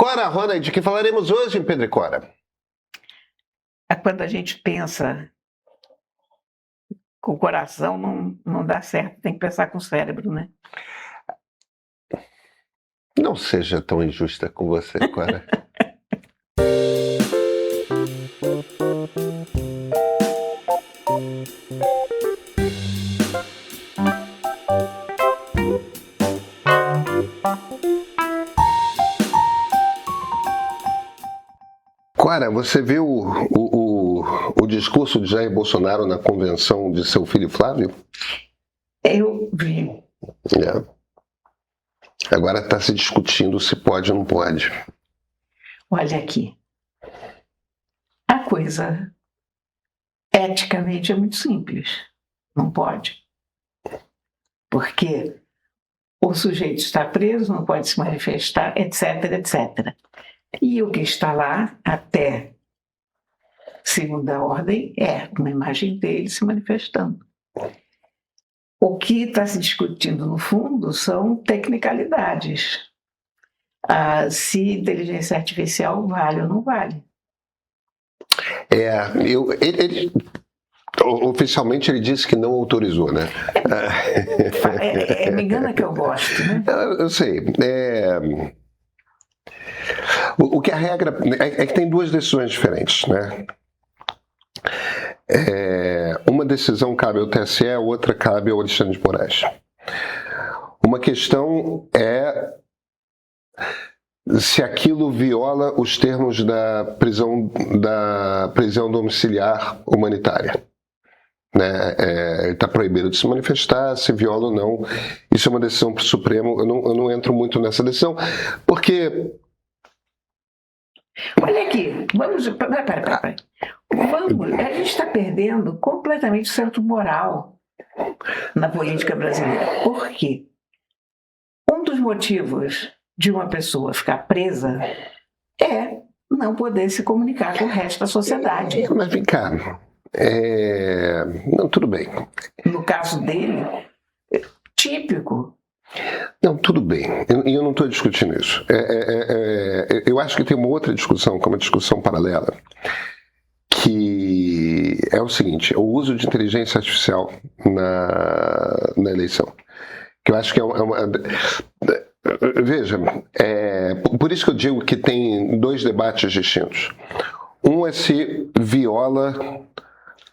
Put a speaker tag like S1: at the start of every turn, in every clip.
S1: Cora, Rona, de que falaremos hoje em Pedro e Cora?
S2: Quando a gente pensa com o coração, não dá certo, tem que pensar com o cérebro, né?
S1: Não seja tão injusta com você, Cora. Cora, você viu o discurso de Jair Bolsonaro na convenção de seu filho Flávio?
S2: Eu vi.
S1: Agora está se discutindo se pode ou não pode.
S2: Olha aqui. A coisa, eticamente, é muito simples. Não pode. Porque o sujeito está preso, não pode se manifestar, etc, etc. E o que está lá, até segunda ordem, é uma imagem dele se manifestando. O que está se discutindo, no fundo, são tecnicalidades. Se inteligência artificial vale ou não vale.
S1: Oficialmente ele disse que não autorizou, né?
S2: Me engana que eu gosto, né?
S1: Eu sei. O que a regra é que tem duas decisões diferentes, né? Uma decisão cabe ao TSE, outra cabe ao Alexandre de Moraes. Uma questão é se aquilo viola os termos da prisão domiciliar humanitária. Né? Ele está proibido de se manifestar, se viola ou não. Isso é uma decisão para o Supremo. Eu não entro muito nessa decisão, porque...
S2: Olha aqui, vamos... Peraí. A gente está perdendo completamente o centro moral na política brasileira. Por quê? Um dos motivos de uma pessoa ficar presa é não poder se comunicar com o resto da sociedade.
S1: Mas vem cá. Não, tudo bem.
S2: No caso dele, típico.
S1: Não, tudo bem. Eu não estou discutindo isso. Eu acho que tem uma outra discussão, que é uma discussão paralela, que é o seguinte: o uso de inteligência artificial na eleição. Que eu acho que é uma... Veja, por isso que eu digo que tem dois debates distintos. Um é se viola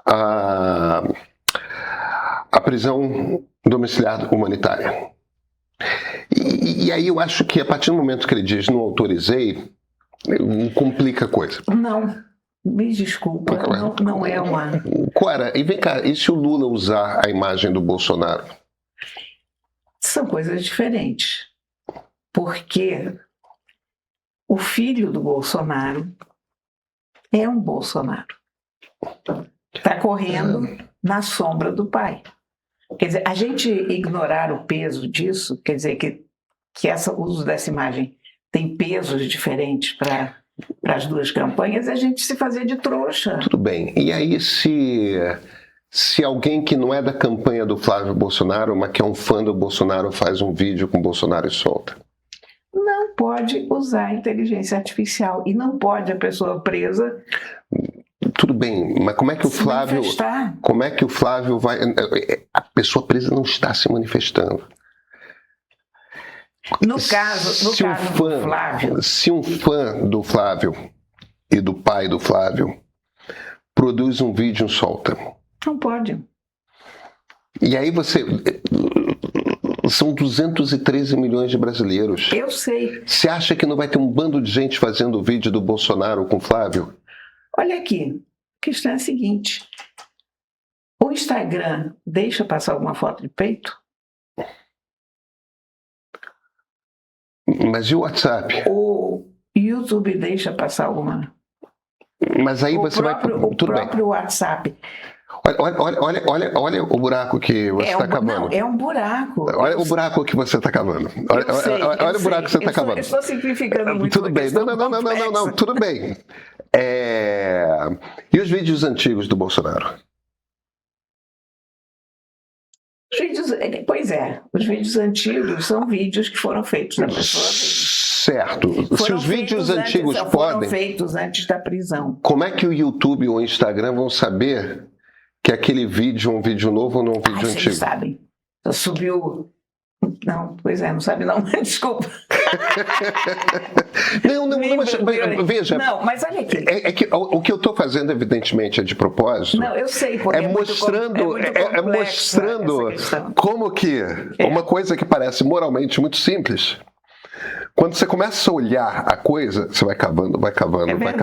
S1: a prisão domiciliar humanitária. E aí eu acho que a partir do momento que ele diz não autorizei, complica a coisa.
S2: Não, me desculpa, não é uma...
S1: Cora, e vem cá, e se o Lula usar a imagem do Bolsonaro?
S2: São coisas diferentes. Porque o filho do Bolsonaro é um Bolsonaro. Está correndo na sombra do pai. Quer dizer, a gente ignorar o peso disso, quer dizer que o uso dessa imagem tem pesos diferentes para as duas campanhas, a gente se fazer de trouxa.
S1: Tudo bem. E aí se alguém que não é da campanha do Flávio Bolsonaro, mas que é um fã do Bolsonaro, faz um vídeo com o Bolsonaro e solta?
S2: Não pode usar inteligência artificial e não pode a pessoa presa...
S1: Tudo bem, mas como é que o Flávio vai... A pessoa presa não está se manifestando.
S2: No caso do Flávio...
S1: Se um fã do Flávio e do pai do Flávio produz um vídeo e solta...
S2: Não pode.
S1: E aí são 213 milhões de brasileiros.
S2: Eu sei.
S1: Você acha que não vai ter um bando de gente fazendo o vídeo do Bolsonaro com o Flávio?
S2: Olha aqui, a questão é a seguinte: o Instagram deixa passar alguma foto de peito?
S1: Mas e o WhatsApp?
S2: O YouTube deixa passar alguma?
S1: Mas aí
S2: o próprio WhatsApp.
S1: Olha o buraco que você está cavando.
S2: Não, é um buraco.
S1: Olha o buraco que você está cavando. Olha o buraco que você está cavando.
S2: Estou simplificando muito.
S1: Tudo bem. Não, tudo bem. E os vídeos antigos do Bolsonaro?
S2: Pois é, os vídeos antigos são vídeos que foram feitos na pessoa dele.
S1: Certo. Se
S2: Foram
S1: os vídeos
S2: feitos
S1: antigos
S2: foram
S1: podem,
S2: feitos antes da prisão.
S1: como é que o YouTube ou o Instagram vão saber que aquele vídeo é um vídeo novo ou não é um vídeo
S2: Vocês
S1: antigo?
S2: sabem. Subiu... Não, pois é, não sabe não. Desculpa.
S1: Não, mas veja.
S2: Não, mas olha aqui.
S1: É que o que eu estou fazendo, evidentemente, é de propósito.
S2: Não, eu sei, porque
S1: É mostrando como que uma coisa que parece moralmente muito simples, quando você começa a olhar a coisa, você vai cavando, vai cavando, vai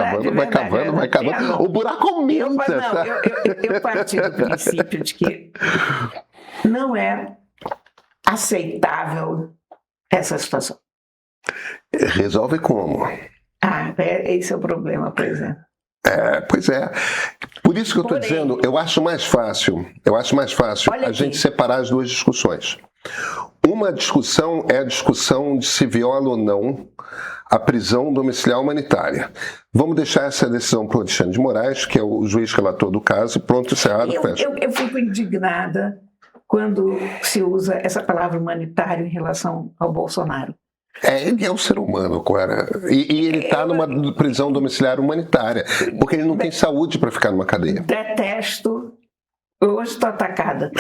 S1: cavando, o buraco aumenta.
S2: Eu parti do princípio de que não é aceitável essa situação.
S1: Resolve como?
S2: Esse é o problema, por exemplo.
S1: Pois é. Por isso que eu estou dizendo, eu acho mais fácil a gente separar as duas discussões. Uma discussão é a discussão de se viola ou não a prisão domiciliar humanitária. Vamos deixar essa decisão para o Alexandre de Moraes, que é o juiz relator do caso, pronto, encerrado, fecha.
S2: Eu fico indignada quando se usa essa palavra humanitário em relação ao Bolsonaro.
S1: Ele é um ser humano, cara. E ele está numa prisão domiciliar humanitária, porque ele não tem saúde para ficar numa cadeia.
S2: Detesto. Hoje estou atacada.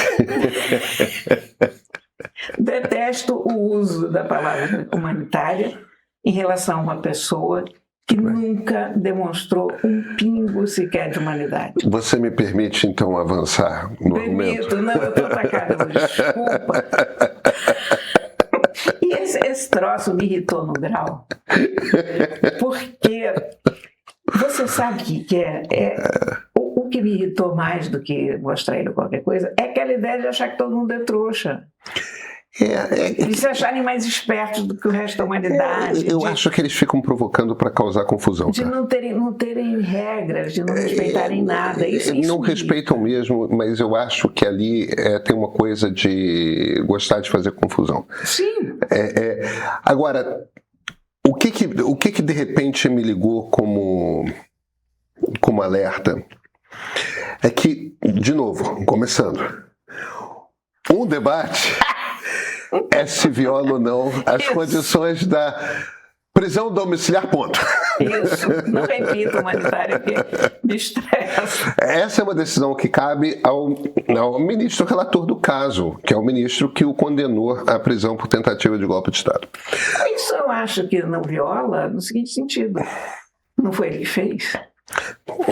S2: Detesto o uso da palavra humanitária em relação a uma pessoa que nunca demonstrou um pingo sequer de humanidade.
S1: Você me permite, então, avançar no argumento?
S2: Não, eu estou atacada, desculpa. E esse troço me irritou no grau, porque você sabe que o que me irritou mais do que mostrar ele qualquer coisa é aquela ideia de achar que todo mundo é trouxa. De se acharem mais espertos do que o resto da humanidade.
S1: Eu acho que eles ficam provocando para causar confusão.
S2: De não terem regras, de não respeitarem nada. Isso
S1: não respeitam mesmo, mas eu acho que ali tem uma coisa de gostar de fazer confusão.
S2: Sim.
S1: Agora, o que de repente me ligou como alerta é que, de novo, começando, um debate é se viola ou não as condições da prisão domiciliar, ponto.
S2: Isso, não repito humanitário, porque me estressa.
S1: Essa é uma decisão que cabe ao ministro relator do caso, que é o ministro que o condenou à prisão por tentativa de golpe de Estado.
S2: Isso eu acho que não viola no seguinte sentido. Não foi ele que fez?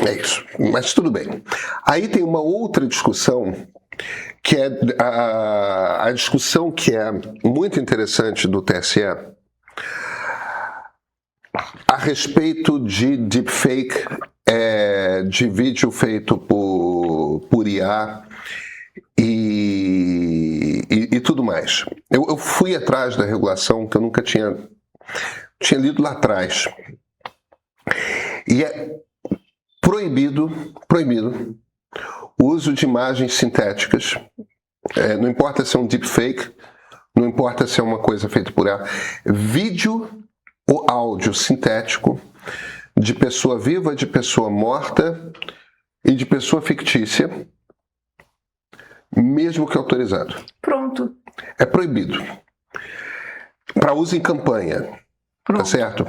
S1: É isso, mas tudo bem. Aí tem uma outra discussão, que é a discussão que é muito interessante do TSE a respeito de deepfake, de vídeo feito por IA e tudo mais. Eu fui atrás da regulação que eu nunca tinha lido lá atrás. E é proibido o uso de imagens sintéticas, não importa se é um deepfake, não importa se é uma coisa feita por IA, vídeo ou áudio sintético de pessoa viva, de pessoa morta e de pessoa fictícia, mesmo que autorizado.
S2: Pronto.
S1: É proibido. Para uso em campanha.
S2: Pronto.
S1: Tá certo?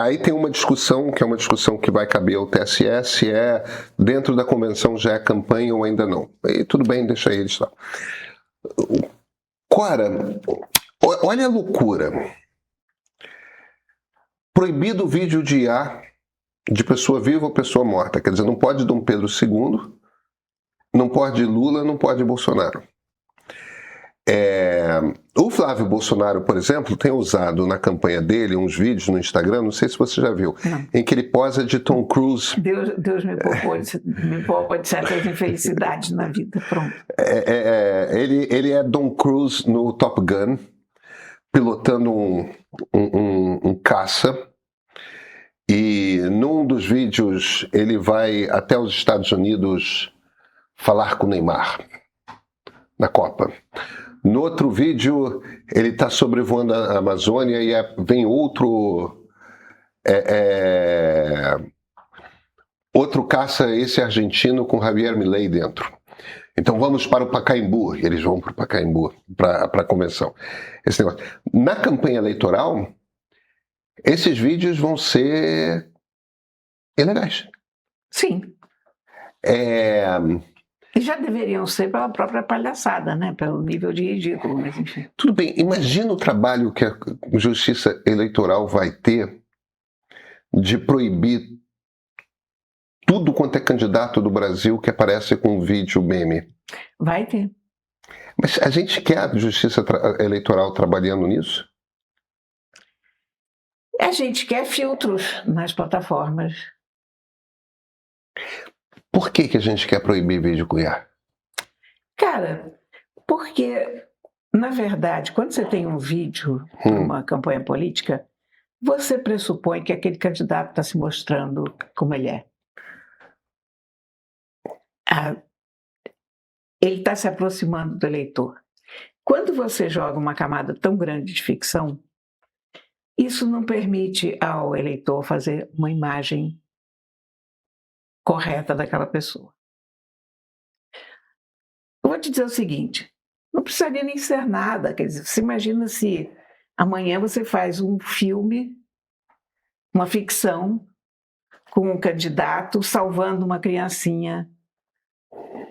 S1: Aí tem uma discussão, que é uma discussão que vai caber ao TSE, se dentro da convenção já é campanha ou ainda não. E tudo bem, deixa eles lá. Cora, olha a loucura. Proibido o vídeo de IA de pessoa viva ou pessoa morta. Quer dizer, não pode Dom Pedro II, não pode Lula, não pode Bolsonaro. O Flávio Bolsonaro, por exemplo, tem usado na campanha dele uns vídeos no Instagram, não sei se você já viu, em que ele posa de Tom Cruise.
S2: Deus me poupa de certas infelicidades na vida, pronto.
S1: Ele é Tom Cruise no Top Gun, pilotando um caça, e num dos vídeos ele vai até os Estados Unidos falar com o Neymar, na Copa. No outro vídeo, ele está sobrevoando a Amazônia e vem outro caça, esse argentino, com Javier Milei dentro. Então vamos para o Pacaembu. Eles vão para o Pacaembu, para a convenção. Esse negócio. Na campanha eleitoral, esses vídeos vão ser ilegais.
S2: Sim. E já deveriam ser pela própria palhaçada, né? Pelo nível de ridículo, mas enfim.
S1: Tudo bem, imagina o trabalho que a Justiça Eleitoral vai ter de proibir tudo quanto é candidato do Brasil que aparece com um vídeo meme.
S2: Vai ter.
S1: Mas a gente quer a Justiça Eleitoral trabalhando nisso?
S2: A gente quer filtros nas plataformas.
S1: Por que a gente quer proibir vídeo queer?
S2: Cara, porque, na verdade, quando você tem um vídeo numa campanha política, você pressupõe que aquele candidato está se mostrando como ele é. Ele está se aproximando do eleitor. Quando você joga uma camada tão grande de ficção, isso não permite ao eleitor fazer uma imagem correta daquela pessoa. Eu vou te dizer o seguinte, não precisaria nem ser nada, quer dizer, você imagina se amanhã você faz um filme, uma ficção, com um candidato salvando uma criancinha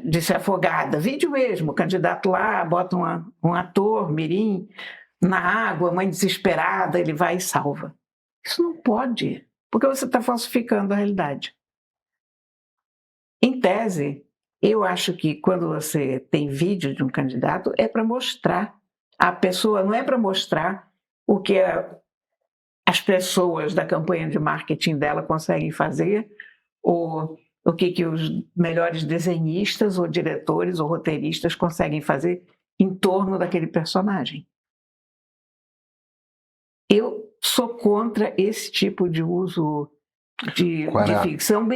S2: de ser afogada. Vídeo mesmo, o candidato lá, bota um ator, mirim, na água, mãe desesperada, ele vai e salva. Isso não pode, porque você está falsificando a realidade. Em tese, eu acho que quando você tem vídeo de um candidato, é para mostrar a pessoa, não é para mostrar o que as pessoas da campanha de marketing dela conseguem fazer, ou o que os melhores desenhistas, ou diretores, ou roteiristas conseguem fazer em torno daquele personagem. Eu sou contra esse tipo de uso de ficção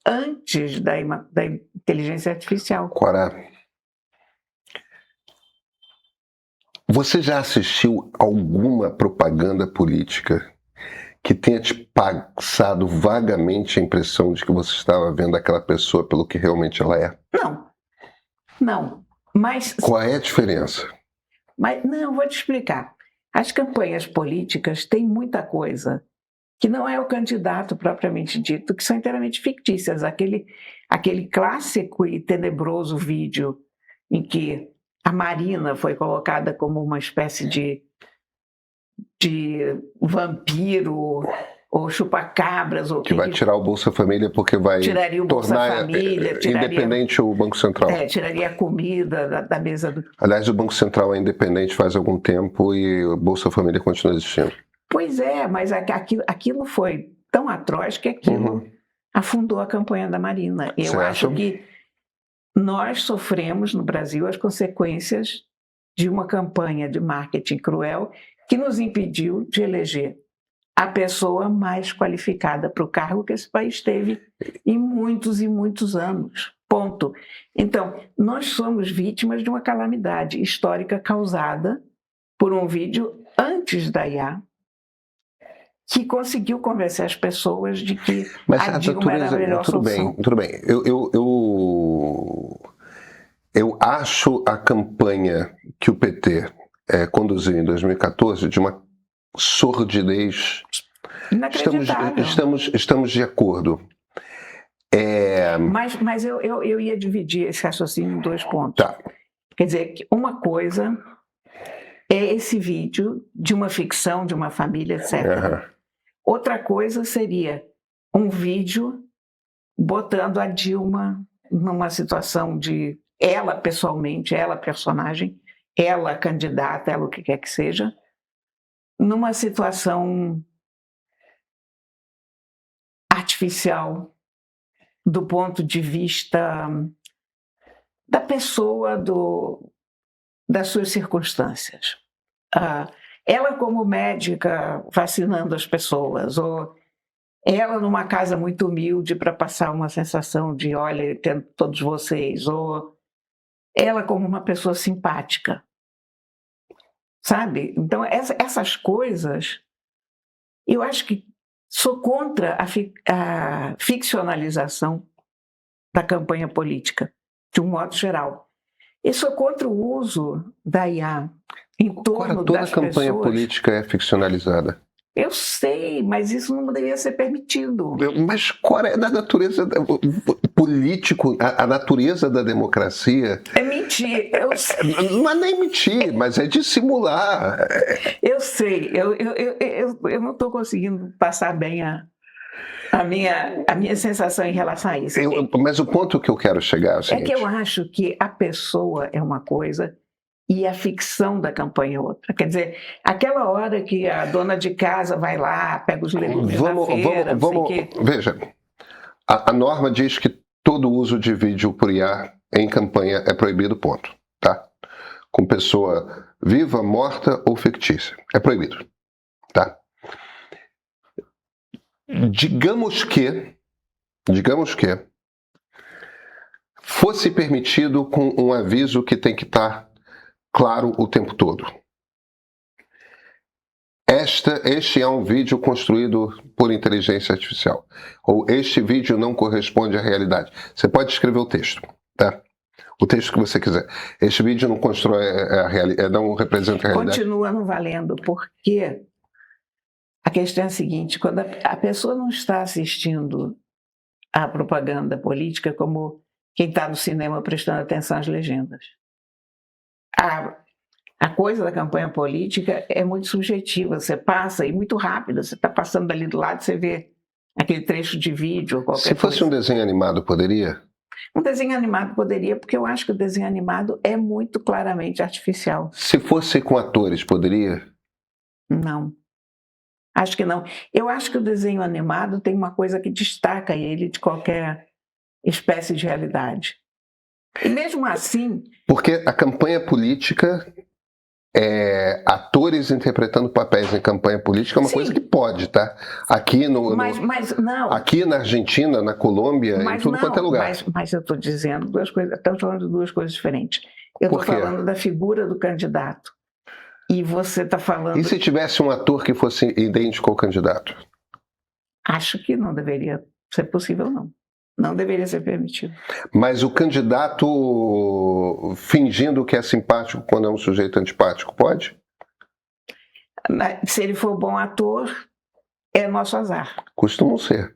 S2: antes da inteligência artificial.
S1: Quará, você já assistiu alguma propaganda política que tenha te passado vagamente a impressão de que você estava vendo aquela pessoa pelo que realmente ela é?
S2: Não. Mas
S1: qual é a diferença?
S2: Não, vou te explicar. As campanhas políticas têm muita coisa que não é o candidato propriamente dito, que são inteiramente fictícias. Aquele clássico e tenebroso vídeo em que a Marina foi colocada como uma espécie de vampiro ou chupacabras. Ou
S1: que vai tirar o Bolsa Família porque vai tornar independente o Banco Central.
S2: Tiraria a comida da mesa do...
S1: Aliás, o Banco Central é independente faz algum tempo e o Bolsa Família continua existindo.
S2: Pois é, mas aquilo foi tão atroz que aquilo afundou a campanha da Marina. Eu acho que nós sofremos no Brasil as consequências de uma campanha de marketing cruel que nos impediu de eleger a pessoa mais qualificada para o cargo que esse país teve em muitos e muitos anos. Ponto. Então, nós somos vítimas de uma calamidade histórica causada por um vídeo antes da IA, que conseguiu convencer as pessoas de que a Dilma era a melhor solução.
S1: Tudo bem. Eu acho a campanha que o PT conduziu em 2014 de uma sordidez.
S2: Inacreditável.
S1: Estamos de acordo.
S2: Mas eu ia dividir esse raciocínio em 2 pontos.
S1: Tá.
S2: Quer dizer, que uma coisa é esse vídeo de uma ficção, de uma família, etc. Outra coisa seria um vídeo botando a Dilma numa situação de ela pessoalmente, ela personagem, ela candidata, ela o que quer que seja, numa situação artificial do ponto de vista da pessoa, das suas circunstâncias. Ela como médica vacinando as pessoas, ou ela numa casa muito humilde para passar uma sensação de, olha, tendo todos vocês, ou ela como uma pessoa simpática, sabe? Então, essas coisas, eu acho que sou contra a ficcionalização da campanha política, de um modo geral. E sou contra o uso da IA em torno das pessoas.
S1: Toda campanha política é ficcionalizada.
S2: Eu sei, mas isso não deveria ser permitido.
S1: Mas qual é a natureza político, a natureza da democracia?
S2: É mentir, eu sei.
S1: Não é nem mentir, mas é dissimular.
S2: Eu sei, eu não estou conseguindo passar bem a minha sensação em relação a isso.
S1: Mas o ponto que eu quero chegar é o seguinte.
S2: É que eu acho que a pessoa é uma coisa e a ficção da campanha é outra. Quer dizer, aquela hora que a dona de casa vai lá, pega os legumes na feira, não sei o quê.
S1: Veja, a norma diz que todo uso de vídeo por IA em campanha é proibido, ponto. Tá? Com pessoa viva, morta ou fictícia. É proibido. Tá? Digamos que fosse permitido com um aviso que tem que estar claro o tempo todo. Este é um vídeo construído por inteligência artificial. Ou este vídeo não corresponde à realidade. Você pode escrever o texto, tá? O texto que você quiser. Este vídeo não constrói não representa a realidade.
S2: Continua não valendo, porque a questão é a seguinte: quando a pessoa não está assistindo à propaganda política como quem está no cinema prestando atenção às legendas. A coisa da campanha política é muito subjetiva, você passa e muito rápido, você está passando ali do lado, você vê aquele trecho de vídeo ou qualquer coisa.
S1: Se fosse um desenho animado, poderia?
S2: Um desenho animado poderia, porque eu acho que o desenho animado é muito claramente artificial.
S1: Se fosse com atores, poderia?
S2: Não. Acho que não. Eu acho que o desenho animado tem uma coisa que destaca ele de qualquer espécie de realidade. E mesmo assim...
S1: Porque a campanha política, atores interpretando papéis em campanha política é uma coisa que pode, tá? Aqui
S2: mas não.
S1: Aqui na Argentina, na Colômbia, em tudo quanto é lugar.
S2: Mas eu estou dizendo duas coisas, estamos falando de duas coisas diferentes. Eu estou falando da figura do candidato. E você está falando...
S1: E se tivesse um ator que fosse idêntico ao candidato?
S2: Acho que não deveria ser possível, não. Não deveria ser permitido.
S1: Mas o candidato fingindo que é simpático quando é um sujeito antipático, pode?
S2: Se ele for bom ator, é nosso azar.
S1: Costumam ser.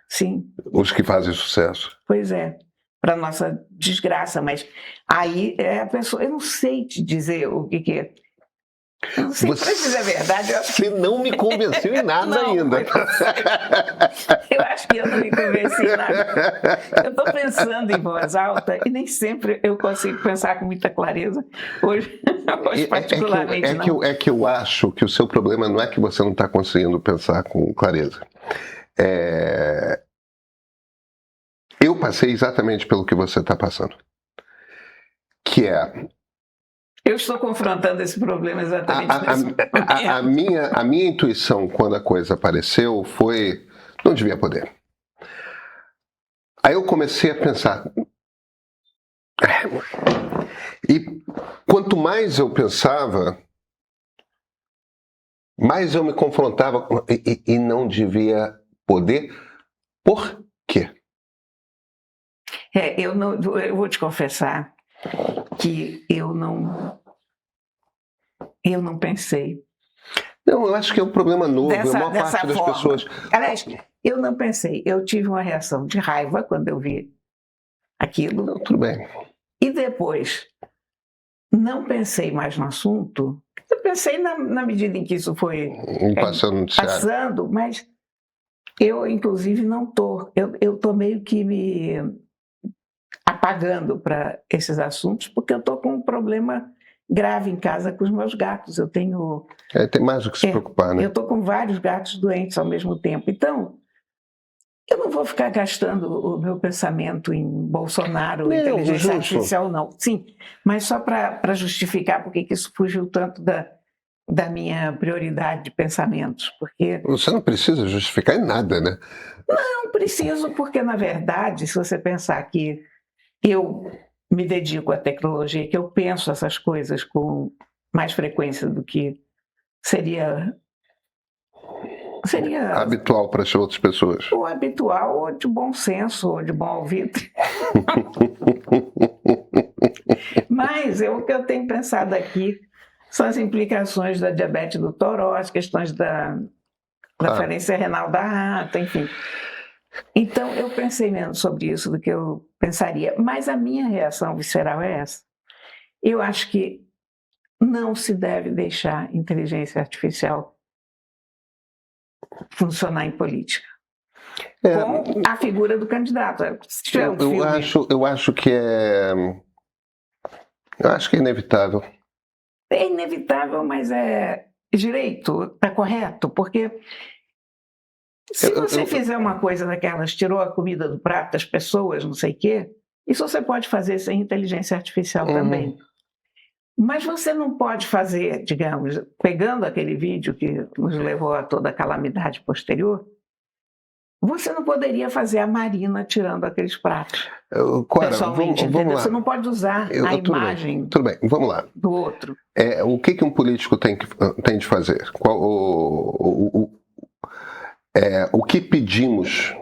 S2: Sim.
S1: Os que fazem sucesso.
S2: Pois é. Para nossa desgraça. Mas aí a pessoa... Eu não sei te dizer o que é. Eu não sei, para dizer a verdade, eu acho que...
S1: Você não me convenceu em nada ainda.
S2: Eu acho que eu não me convenci em nada. Eu estou pensando em voz alta e nem sempre eu consigo pensar com muita clareza. Hoje particularmente não.
S1: É que eu acho que o seu problema não é que você não está conseguindo pensar com clareza. Eu passei exatamente pelo que você está passando. Que é...
S2: Eu estou confrontando esse problema exatamente nesse momento.
S1: A minha intuição, quando a coisa apareceu, foi... Não devia poder. Aí eu comecei a pensar... E quanto mais eu pensava, mais eu me confrontava e não devia poder. Por quê?
S2: Eu vou te confessar que eu não pensei.
S1: Não, eu acho que é um problema novo, a maior parte das pessoas...
S2: Aliás, eu não pensei, eu tive uma reação de raiva quando eu vi aquilo.
S1: Não, tudo bem.
S2: E depois, não pensei mais no assunto, eu pensei na medida em que isso foi passando, mas eu, inclusive, não estou. Eu estou meio que me apagando para esses assuntos, porque eu estou com um problema grave em casa com os meus gatos. Eu tenho...
S1: tem mais do que se preocupar, né?
S2: Eu estou com vários gatos doentes ao mesmo tempo. Então, eu não vou ficar gastando o meu pensamento em Bolsonaro, inteligência artificial, não. Sim, mas só para justificar porque que isso fugiu tanto da minha prioridade de pensamentos. Porque...
S1: Você não precisa justificar em nada, né?
S2: Não preciso, porque, na verdade, se você pensar que eu me dedico à tecnologia, que eu penso essas coisas com mais frequência do que seria
S1: habitual para as outras pessoas.
S2: Ou habitual, ou de bom senso, ou de bom ouvido. Mas o que eu tenho pensado aqui são as implicações da diabetes do toró, as questões da Preferência renal da rata, enfim. Então, eu pensei menos sobre isso do que eu pensaria. Mas a minha reação visceral é essa. Eu acho que não se deve deixar inteligência artificial funcionar em política. Com a figura do candidato.
S1: Eu acho que é inevitável.
S2: É inevitável, mas é direito, está correto, porque se você fizer uma coisa daquelas, tirou a comida do prato das pessoas, não sei o quê, isso você pode fazer sem inteligência artificial também. Mas você não pode fazer, digamos, pegando aquele vídeo que nos levou a toda a calamidade posterior, você não poderia fazer a Marina tirando aqueles pratos.
S1: Cora,
S2: pessoalmente,
S1: vamos lá.
S2: Você não pode usar a imagem
S1: tudo bem, vamos lá.
S2: do outro.
S1: O que um político tem de fazer? O que pedimos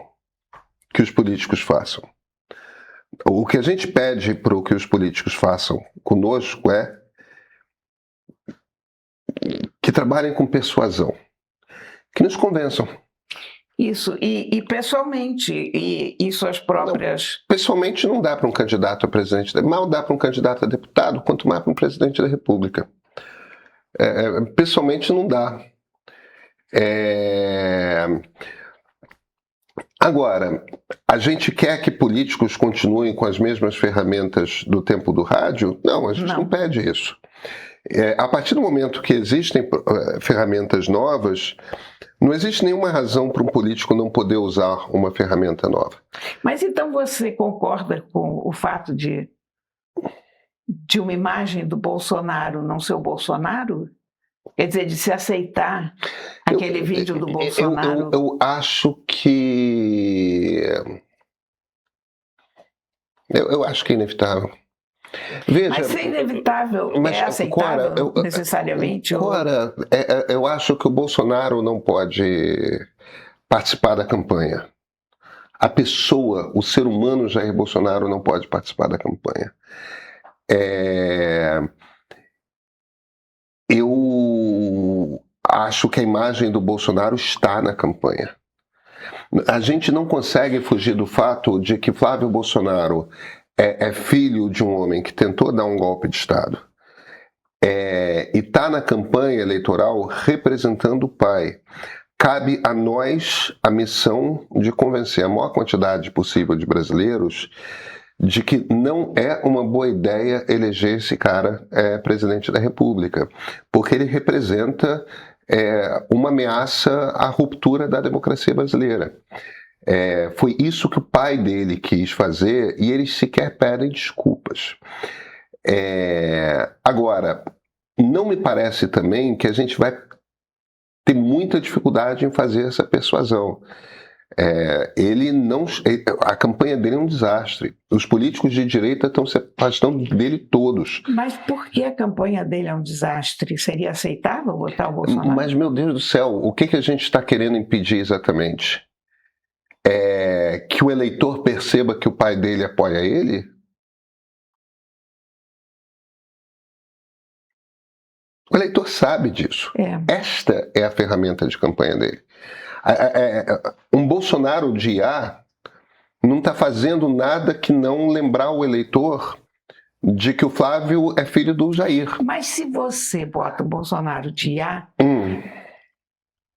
S1: que os políticos façam? O que a gente pede para que os políticos façam conosco é que trabalhem com persuasão, que nos convençam.
S2: Isso, e pessoalmente, e suas próprias...
S1: Não, pessoalmente não dá para um candidato a presidente, mal dá para um candidato a deputado, quanto mais para um presidente da República. Pessoalmente não dá. Agora, a gente quer que políticos continuem com as mesmas ferramentas do tempo do rádio? Não, a gente não pede isso. A partir do momento que existem ferramentas novas, não existe nenhuma razão para um político não poder usar uma ferramenta nova.
S2: Mas então você concorda com o fato de uma imagem do Bolsonaro não ser o Bolsonaro? Quer dizer, de se aceitar aquele vídeo do Bolsonaro?
S1: Eu acho que... Eu acho que é inevitável. Veja,
S2: mas se é inevitável, é aceitável necessariamente?
S1: Cora, eu acho que o Bolsonaro não pode participar da campanha. A pessoa, o ser humano Jair Bolsonaro não pode participar da campanha. Eu acho que a imagem do Bolsonaro está na campanha. A gente não consegue fugir do fato de que Flávio Bolsonaro é filho de um homem que tentou dar um golpe de Estado e está na campanha eleitoral representando o pai. Cabe a nós a missão de convencer a maior quantidade possível de brasileiros de que não é uma boa ideia eleger esse cara presidente da República, porque ele representa uma ameaça à ruptura da democracia brasileira. Foi isso que o pai dele quis fazer e eles sequer pedem desculpas. Agora, não me parece também que a gente vai ter muita dificuldade em fazer essa persuasão. A campanha dele é um desastre. Os políticos de direita estão se afastando dele todos.
S2: Mas por que a campanha dele é um desastre? Seria aceitável botar o Bolsonaro?
S1: Mas, meu Deus do céu, o que a gente está querendo impedir exatamente? Que o eleitor perceba que o pai dele apoia ele? O eleitor sabe disso. Esta é a ferramenta de campanha dele. Um Bolsonaro de IA não está fazendo nada que não lembrar o eleitor de que o Flávio é filho do Jair.
S2: Mas se você bota o Bolsonaro de IA,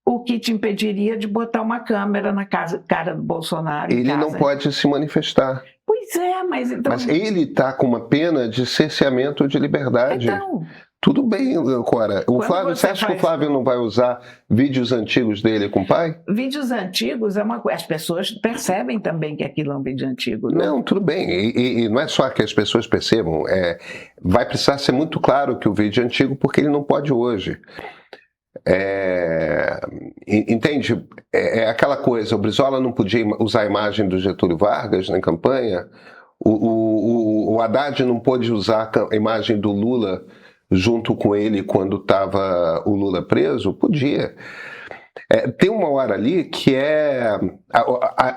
S2: o que te impediria de botar uma câmera na cara do Bolsonaro?
S1: Ele não pode se manifestar.
S2: Pois é, mas então...
S1: Mas ele está com uma pena de cerceamento de liberdade.
S2: Então...
S1: Tudo bem, Cora. Você acha que o Flávio não vai usar vídeos antigos dele com o pai?
S2: Vídeos antigos é uma coisa. As pessoas percebem também que aquilo é um vídeo antigo.
S1: Não, tudo bem. E não é só que as pessoas percebam. Vai precisar ser muito claro que o vídeo é antigo porque ele não pode hoje. Entende? É aquela coisa, o Brizola não podia usar a imagem do Getúlio Vargas na campanha, o Haddad não pôde usar a imagem do Lula junto com ele quando estava o Lula preso? Podia. Tem uma hora ali que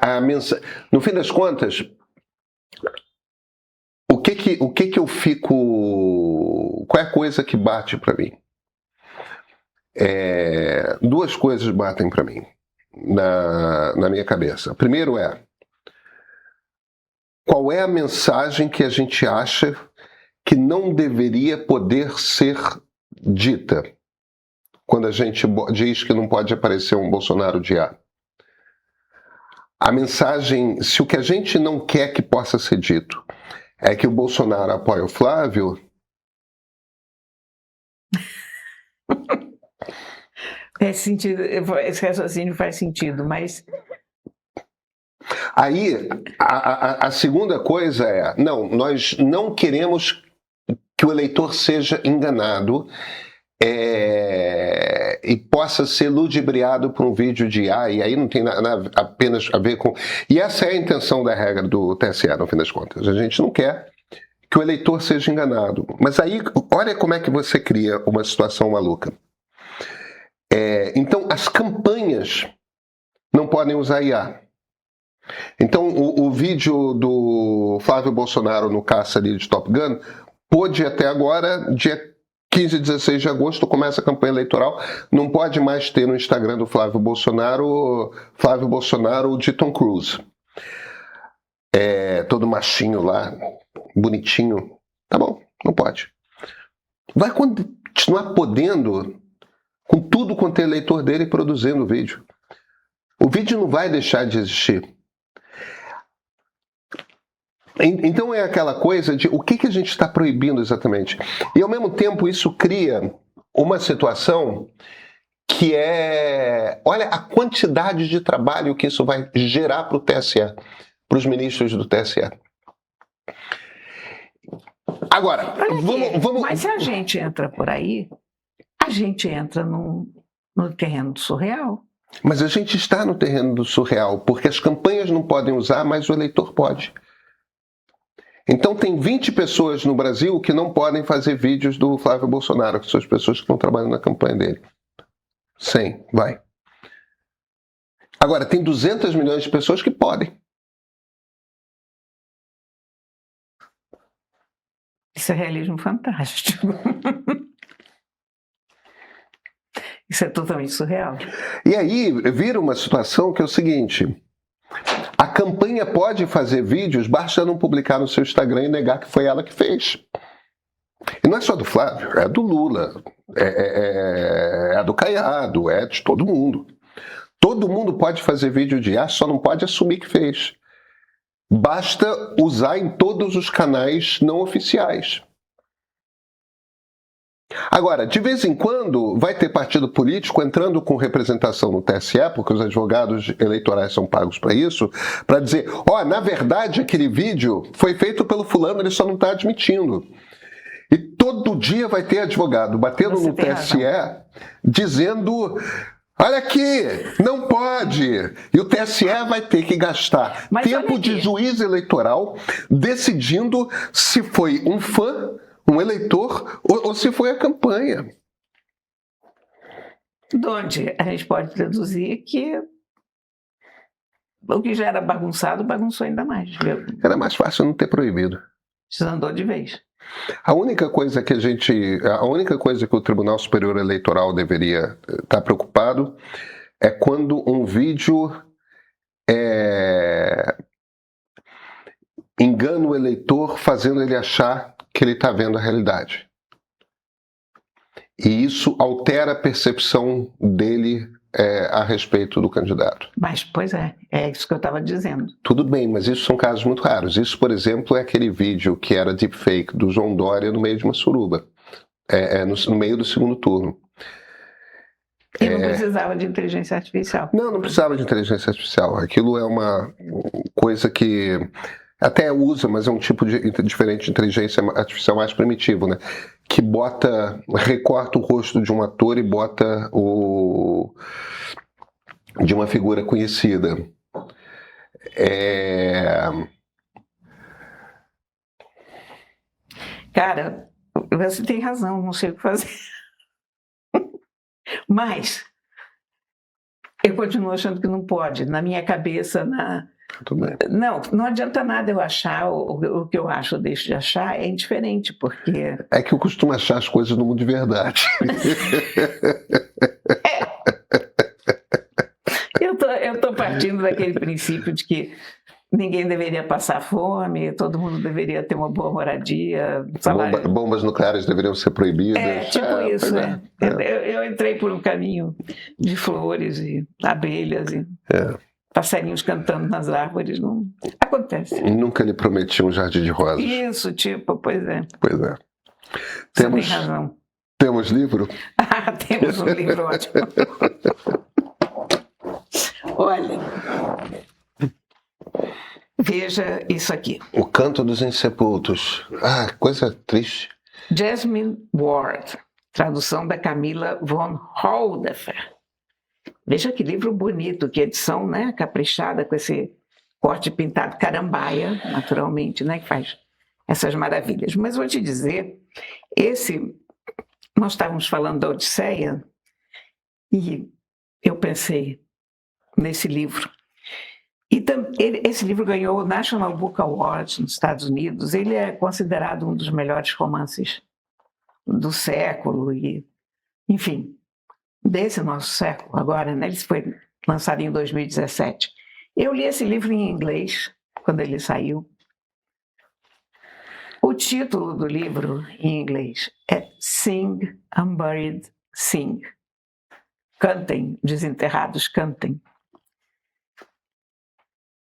S1: a mensagem. No fim das contas, o que eu fico... Qual é a coisa que bate para mim? duas coisas batem para mim na minha cabeça. Primeiro qual é a mensagem que a gente acha que não deveria poder ser dita quando a gente diz que não pode aparecer um Bolsonaro de A? A mensagem, se o que a gente não quer que possa ser dito é que o Bolsonaro apoia o Flávio...
S2: Esse raciocínio faz sentido, mas...
S1: Aí, a segunda coisa não, nós não queremos que o eleitor seja enganado e possa ser ludibriado por um vídeo de IA, e aí não tem nada apenas a ver com... E essa é a intenção da regra do TSE, no fim das contas. A gente não quer que o eleitor seja enganado. Mas aí, olha como é que você cria uma situação maluca. Então, as campanhas não podem usar IA. Então, o vídeo do Flávio Bolsonaro no caça ali de Top Gun pôde até agora, dia 15 e 16 de agosto, começa a campanha eleitoral, não pode mais ter no Instagram do Flávio Bolsonaro de Tom Cruise. Todo machinho lá, bonitinho. Tá bom, não pode. Vai continuar podendo com tudo quanto é eleitor dele produzindo o vídeo. O vídeo não vai deixar de existir. Então é aquela coisa de o que a gente está proibindo exatamente. E ao mesmo tempo isso cria uma situação que olha a quantidade de trabalho que isso vai gerar para o TSE, para os ministros do TSE. Agora, vamos...
S2: Mas se a gente entra por aí, a gente entra no terreno do surreal.
S1: Mas a gente está no terreno do surreal, porque as campanhas não podem usar, mas o eleitor pode. Então tem 20 pessoas no Brasil que não podem fazer vídeos do Flávio Bolsonaro, que são as pessoas que estão trabalhando na campanha dele. 100, vai. Agora, tem 200 milhões de pessoas que podem.
S2: Isso é realismo fantástico. Isso é totalmente surreal.
S1: E aí vira uma situação que é o seguinte... A campanha pode fazer vídeos, basta não publicar no seu Instagram e negar que foi ela que fez. E não é só do Flávio, é do Lula, é do Caiado, é de todo mundo. Todo mundo pode fazer vídeo de só não pode assumir que fez. Basta usar em todos os canais não oficiais. Agora, de vez em quando, vai ter partido político entrando com representação no TSE, porque os advogados eleitorais são pagos para isso, para dizer, na verdade, aquele vídeo foi feito pelo fulano, ele só não está admitindo. E todo dia vai ter advogado batendo no TSE, dizendo, olha aqui, não pode. E o TSE vai ter que gastar tempo de juiz eleitoral decidindo se foi um fã, um eleitor, ou se foi a campanha.
S2: De onde a gente pode deduzir que o que já era bagunçado, bagunçou ainda mais.
S1: Era mais fácil não ter proibido.
S2: Desandou de vez.
S1: A única coisa que o Tribunal Superior Eleitoral deveria estar preocupado é quando um vídeo engana o eleitor, fazendo ele achar que ele está vendo a realidade. E isso altera a percepção dele a respeito do candidato.
S2: Mas, pois é isso que eu estava dizendo.
S1: Tudo bem, mas isso são casos muito raros. Isso, por exemplo, é aquele vídeo que era deepfake do João Dória no meio de uma suruba, no meio do segundo turno.
S2: E não precisava de inteligência artificial.
S1: Não precisava de inteligência artificial. Aquilo é uma coisa que até usa, mas é um tipo diferente de inteligência artificial mais primitivo, né? Que recorta o rosto de um ator e bota de uma figura conhecida.
S2: Cara, você tem razão, não sei o que fazer. Mas eu continuo achando que não pode. Na minha cabeça, Não adianta nada eu achar o que eu acho ou deixo de achar, é indiferente, porque...
S1: É que eu costumo achar as coisas no mundo de verdade.
S2: partindo daquele princípio de que ninguém deveria passar fome, todo mundo deveria ter uma boa moradia, salário.
S1: Bombas nucleares deveriam ser proibidas.
S2: Isso,
S1: pois é.
S2: Eu entrei por um caminho de flores e abelhas e passarinhos cantando nas árvores. Não acontece.
S1: Nunca lhe prometi um jardim de rosas.
S2: Isso, pois é.
S1: Pois é.
S2: Você tem razão.
S1: Temos livro?
S2: Temos um livro ótimo. Olha, veja isso aqui.
S1: O Canto dos Insepultos. Coisa triste.
S2: Jasmine Ward, tradução da Camila von Holdefer. Veja que livro bonito, que edição, né, caprichada, com esse corte pintado carambaia, naturalmente, né, que faz essas maravilhas. Mas vou te dizer, nós estávamos falando da Odisseia e eu pensei nesse livro. E esse livro ganhou o National Book Award nos Estados Unidos. Ele é considerado um dos melhores romances do século e, enfim, desse nosso século agora, né? Ele foi lançado em 2017. Eu li esse livro em inglês quando ele saiu. O título do livro em inglês é Sing Unburied Sing. Cantem, desenterrados, cantem.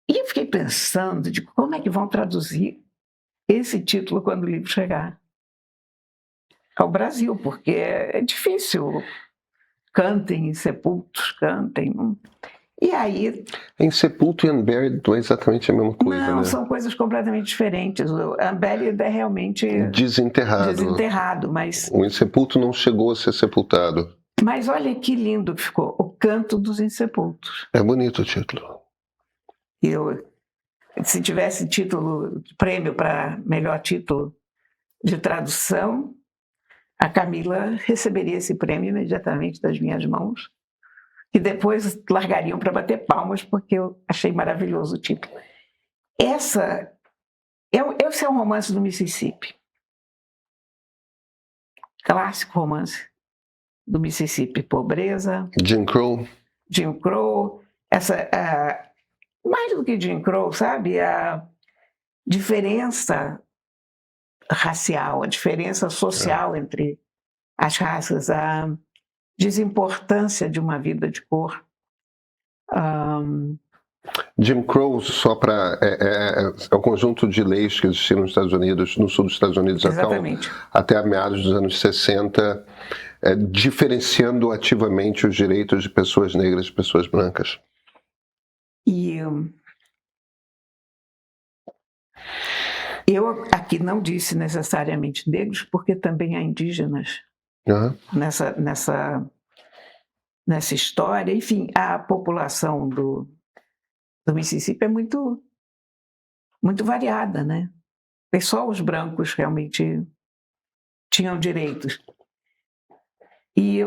S2: E eu fiquei pensando de como é que vão traduzir esse título quando o livro chegar ao Brasil, porque é difícil. Cantem, sepultos, cantem. E aí...
S1: Insepulto e unburied não é exatamente a mesma coisa,
S2: Não,
S1: né?
S2: são coisas completamente diferentes. O unburied é realmente...
S1: Desenterrado.
S2: Mas...
S1: O insepulto não chegou a ser sepultado.
S2: Mas olha que lindo que ficou. O Canto dos Insepultos.
S1: É bonito o título.
S2: Se tivesse prêmio para melhor título de tradução, a Camila receberia esse prêmio imediatamente das minhas mãos, e depois largariam para bater palmas, porque eu achei maravilhoso o título. Esse é um romance do Mississippi. Clássico romance do Mississippi. Pobreza.
S1: Jim Crow.
S2: Mais do que Jim Crow, sabe? A diferença racial, a diferença social entre as raças, a desimportância de uma vida de cor.
S1: Jim Crow, só para... É o conjunto de leis que existiram nos Estados Unidos, no sul dos Estados Unidos até meados dos anos 60, diferenciando ativamente os direitos de pessoas negras de pessoas brancas.
S2: E eu aqui não disse necessariamente negros, porque também há indígenas nessa história. Enfim, a população do Mississippi é muito, muito variada, né? E só os brancos realmente tinham direitos. E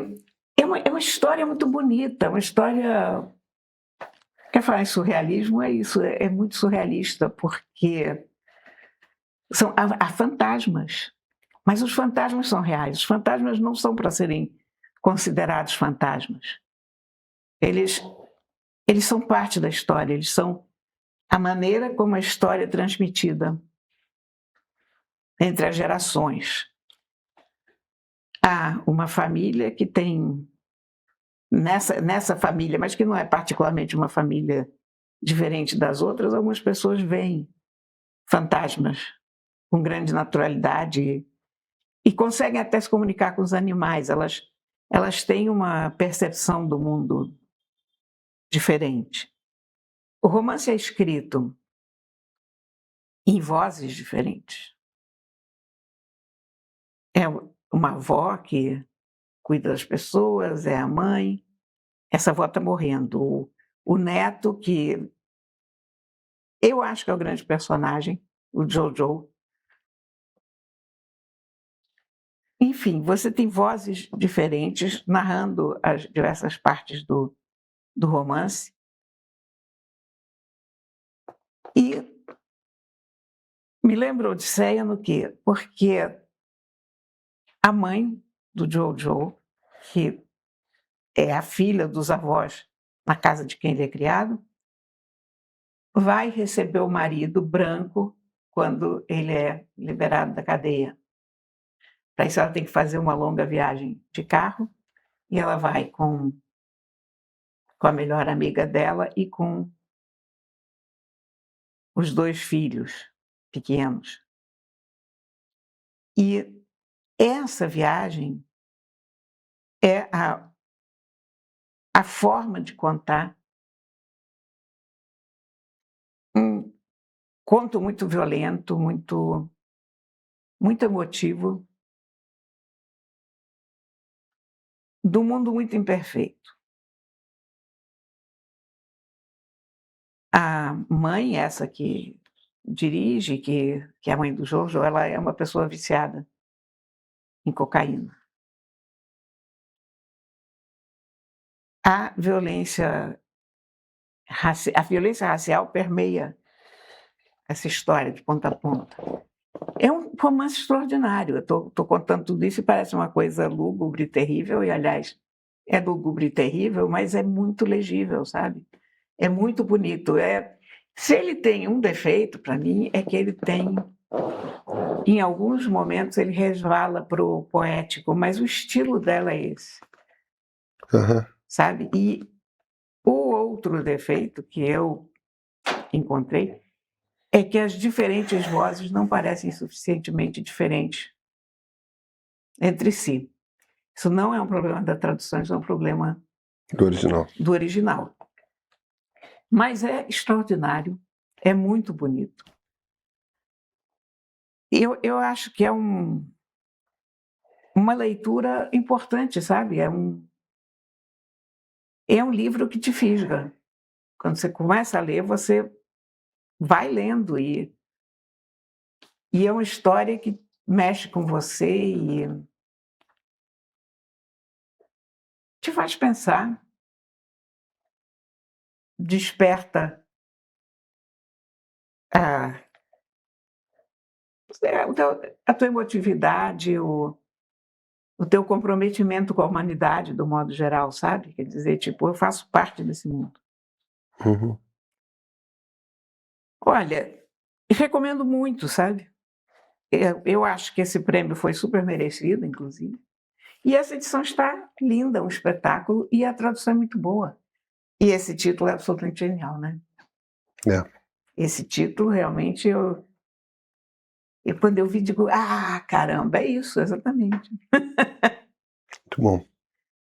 S2: é uma história muito bonita, uma história... Quer falar em surrealismo? É isso, é muito surrealista, porque há fantasmas, mas os fantasmas são reais. Os fantasmas não são para serem considerados fantasmas. Eles são parte da história, eles são a maneira como a história é transmitida entre as gerações. Há uma família que tem... Nessa família, mas que não é particularmente uma família diferente das outras, algumas pessoas veem fantasmas com grande naturalidade e conseguem até se comunicar com os animais. Elas têm uma percepção do mundo diferente. O romance é escrito em vozes diferentes. É uma avó que cuida das pessoas, é a mãe. Essa avó está morrendo. O neto, que eu acho que é o grande personagem, o Jojo. Enfim, você tem vozes diferentes narrando as diversas partes do romance. E me lembra Odisseia no quê? Porque a mãe do Jojo, que é a filha dos avós na casa de quem ele é criado, vai receber o marido branco quando ele é liberado da cadeia. Para isso ela tem que fazer uma longa viagem de carro e ela vai com a melhor amiga dela e com os 2 filhos pequenos. E essa viagem é a forma de contar um conto muito violento, muito emotivo, do mundo muito imperfeito. A mãe, essa que dirige, que é a mãe do Jojo, ela é uma pessoa viciada em cocaína. A violência racial permeia essa história de ponta a ponta. É um romance extraordinário. Eu estou contando tudo isso e parece uma coisa lúgubre e terrível, e, aliás, é lúgubre e terrível, mas é muito legível, sabe? É muito bonito. Se ele tem um defeito, para mim, é que ele tem, em alguns momentos, ele resvala para o poético, mas o estilo dela é esse.
S1: Uhum.
S2: Sabe? E o outro defeito que eu encontrei é que as diferentes vozes não parecem suficientemente diferentes entre si. Isso não é um problema da tradução, isso é um problema do original. Mas é extraordinário, é muito bonito. Eu acho que é uma leitura importante, sabe? É um livro que te fisga. Quando você começa a ler, você vai lendo e é uma história que mexe com você e te faz pensar, desperta a tua emotividade, o teu comprometimento com a humanidade, do modo geral, sabe? Quer dizer, tipo, eu faço parte desse mundo.
S1: Uhum.
S2: Olha, recomendo muito, sabe? Eu acho que esse prêmio foi super merecido, inclusive. E essa edição está linda, um espetáculo, e a tradução é muito boa. E esse título é absolutamente genial, né?
S1: É.
S2: Esse título, realmente, quando eu vi, digo, caramba, é isso, exatamente.
S1: Muito bom.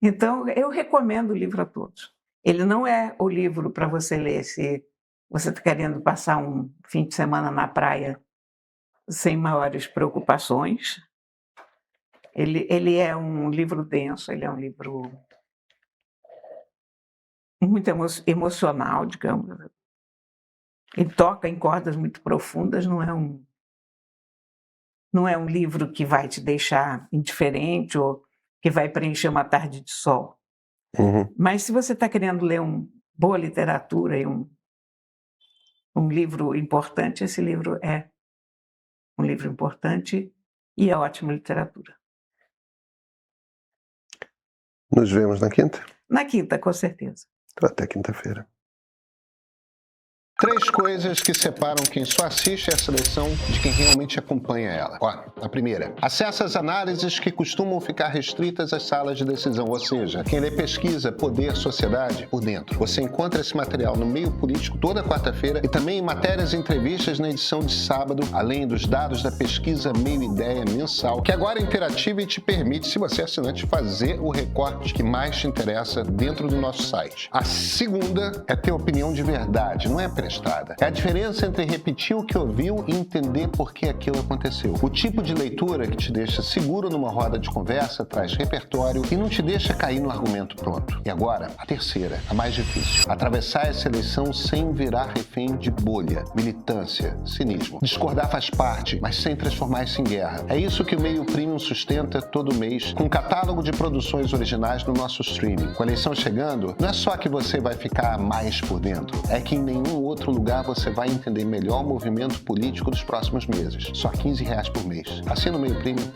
S2: Então, eu recomendo o livro a todos. Ele não é o livro para você ler se você está querendo passar um fim de semana na praia sem maiores preocupações. Ele é um livro denso, ele é um livro muito emocional, digamos. Ele toca em cordas muito profundas, não é um livro que vai te deixar indiferente ou que vai preencher uma tarde de sol.
S1: Uhum.
S2: Mas se você está querendo ler boa literatura e um livro importante, esse livro é um livro importante e é ótima literatura.
S1: Nos vemos na quinta?
S2: Na quinta, com certeza.
S1: Até quinta-feira. 3 coisas que separam quem só assiste a seleção de quem realmente acompanha ela. Ó, a primeira, acessa as análises que costumam ficar restritas às salas de decisão, ou seja, quem lê pesquisa, poder, sociedade, por dentro. Você encontra esse material no Meio Político toda quarta-feira e também em matérias e entrevistas na edição de sábado, além dos dados da pesquisa Meio Ideia mensal, que agora é interativa e te permite, se você é assinante, fazer o recorte que mais te interessa dentro do nosso site. A segunda é ter opinião de verdade, não é prestada. É a diferença entre repetir o que ouviu e entender por que aquilo aconteceu. O tipo de leitura que te deixa seguro numa roda de conversa, traz repertório e não te deixa cair no argumento pronto. E agora, a terceira, a mais difícil. Atravessar essa eleição sem virar refém de bolha, militância, cinismo. Discordar faz parte, mas sem transformar isso em guerra. É isso que o Meio Premium sustenta todo mês, com um catálogo de produções originais no nosso streaming. Com a eleição chegando, não é só que você vai ficar mais por dentro, é que em nenhum outro lugar você vai entender melhor o movimento político dos próximos meses. Só R$15 por mês. Assina o Meio Premium.